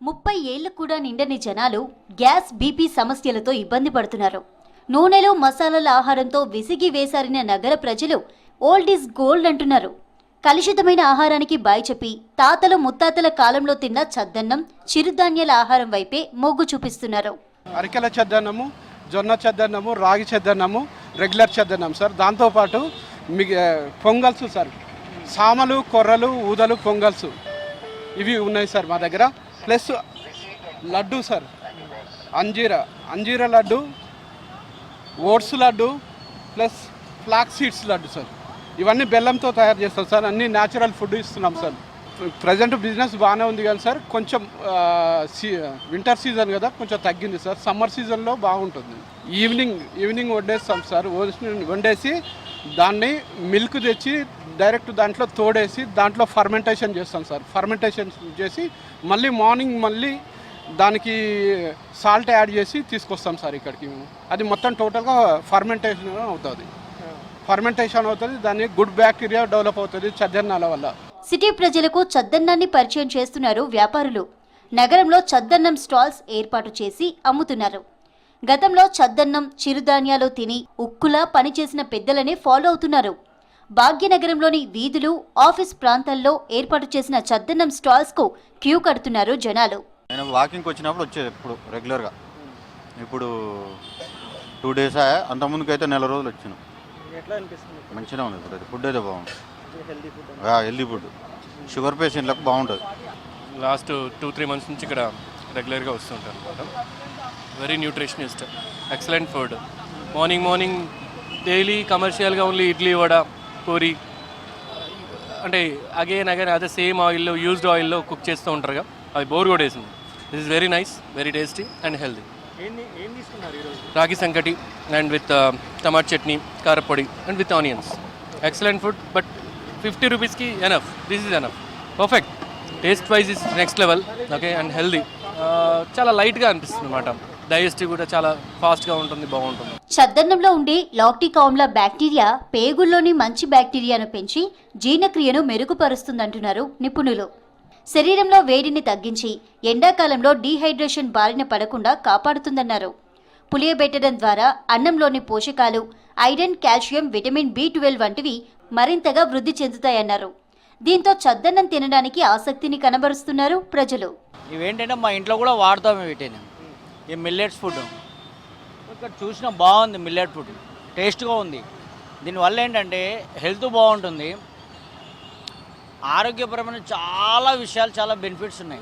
30 ఏళ్లు కూడా నిండని జనాలు గ్యాస్ బీపీ సమస్యలతో ఇబ్బంది పడుతున్నారు. నూనెలు మసాలాల ఆహారంతో విసిగి వేసారిన నగర ప్రజలు ఓల్డ్ ఈజ్ గోల్డ్ అంటున్నారు. కలుషితమైన ఆహారానికి బాయ్ చెప్పి తాతలు ముత్తాతల కాలంలో తిన్న చద్దన్నం, చిరుధాన్యాల ఆహారం వైపే మొగ్గు చూపిస్తున్నారు. అరికెల చద్దన్నము, జొన్న చద్దన్నము, రాగి చద్దన్నము, రెగ్యులర్ చద్దన్నం సార్. దాంతోపాటు పొంగల్స్ సార్, సామలు, కొర్రలు, ఊదలు, పొంగల్స్ ఇవి ఉన్నాయి సార్ మా దగ్గర. ప్లస్ లడ్డు సార్, అంజీరా laddu, oats laddu, plus flax seeds laddu sir. ఇవన్నీ బెల్లంతో తయారు చేస్తాం సార్. అన్నీ న్యాచురల్ ఫుడ్ ఇస్తున్నాం సార్. ప్రజెంట్ బిజినెస్ బాగానే ఉంది కానీ సార్, కొంచెం వింటర్ సీజన్ కదా కొంచెం తగ్గింది సార్. సమ్మర్ సీజన్లో బాగుంటుంది. Evening వండేస్తాం sir. వండేసి దాన్ని మిల్క్ తెచ్చి డైరెక్ట్ దాంట్లో తోడేసి దాంట్లో ఫర్మెంటేషన్ చేస్తాం సార్. ఫర్మెంటేషన్ చేసి మార్నింగ్ దానికి సాల్ట్ యాడ్ చేసి తీసుకొస్తాం సార్ ఇక్కడికి. అది మొత్తం టోటల్గా ఫర్మెంటేషన్ అవుతుంది. దాన్ని గుడ్ బ్యాక్టీరియా డెవలప్ అవుతుంది చద్దన్నాల వల్ల. సిటీ ప్రజలకు చద్దన్నాన్ని పరిచయం చేస్తున్నారు వ్యాపారులు. నగరంలో చద్దన్నం స్టాల్స్ ఏర్పాటు చేసి అమ్ముతున్నారు. గతంలో చద్దన్నం, చిరుధాన్యాలు తిని ఉక్కులా పనిచేసిన పెద్దలనే ఫాలో అవుతున్నారు. భాగ్యనగరంలోని వీధులు, ఆఫీస్ ప్రాంతాల్లో ఏర్పాటు చేసిన చద్దన్నం స్టాల్స్ కు క్యూ కడుతున్నారు జనాలు. నేను వాకింగ్కి వచ్చినప్పుడు వచ్చేది ఎప్పుడు రెగ్యులర్గా. ఇప్పుడు 2 days అంతకుముందుకు అయితే 1 రోజులు వచ్చాను. మంచిగా ఉంది. ఇప్పుడు ఫుడ్ అయితే బాగుంది, హెల్దీ ఫుడ్. షుగర్ పేషెంట్లకు బాగుంటుంది. లాస్ట్ 2-3 months నుంచి ఇక్కడ రెగ్యులర్గా వస్తుంటారు అనమాట. Very nutritionist, excellent food. Morning daily కమర్షియల్గా ఓన్లీ ఇడ్లీ, వడ, పూరి, అంటే అగైన్ అదే సేమ్ ఆయిల్లో, యూజ్డ్ ఆయిల్లో కుక్ చేస్తూ ఉంటారుగా, అది బోర్ కూడా వేసింది. This is very nice, very tasty and healthy. Ragi sankati and with టమాటా చట్నీ, కారపొడి and with onions. Excellent food, but 50 rupeesకి enough. This is enough, perfect. Taste wise is next level. Okay, and healthy. చాలా లైట్గా అనిపిస్తుంది అన్నమాట. డైజెస్టివ్ కూడా చాలా ఫాస్ట్గా ఉంటుంది, బాగుంటుంది. చద్దన్నంలో ఉండే లాక్టిక్ ఆమ్ల బ్యాక్టీరియా పేగుల్లోని మంచి బ్యాక్టీరియాను పెంచి జీర్ణక్రియను మెరుగుపరుస్తుందంటున్నారు నిపుణులు. శరీరంలో వేడిని తగ్గించి ఎండాకాలంలో డీహైడ్రేషన్ బారిన పడకుండా కాపాడుతుందన్నారు. పులియబెట్టడం ద్వారా అన్నంలోని పోషకాలు, ఐరన్, కాల్షియం, విటమిన్ B12 వంటివి మరింతగా వృద్ధి చెందుతాయన్నారు. దీంతో చద్దన్నం తినడానికి ఆసక్తిని కనబరుస్తున్నారు ప్రజలు. ఇవేంటంటే మా ఇంట్లో కూడా వాడతాము వీటిని. ఈ మిల్లెట్స్ ఫుడ్ ఇక్కడ చూసినా బాగుంది. మిల్లెట్ ఫుడ్ టేస్ట్గా ఉంది. దీనివల్ల ఏంటంటే హెల్త్ బాగుంటుంది, ఆరోగ్యపరమైన చాలా విషయాలు, చాలా బెనిఫిట్స్ ఉన్నాయి.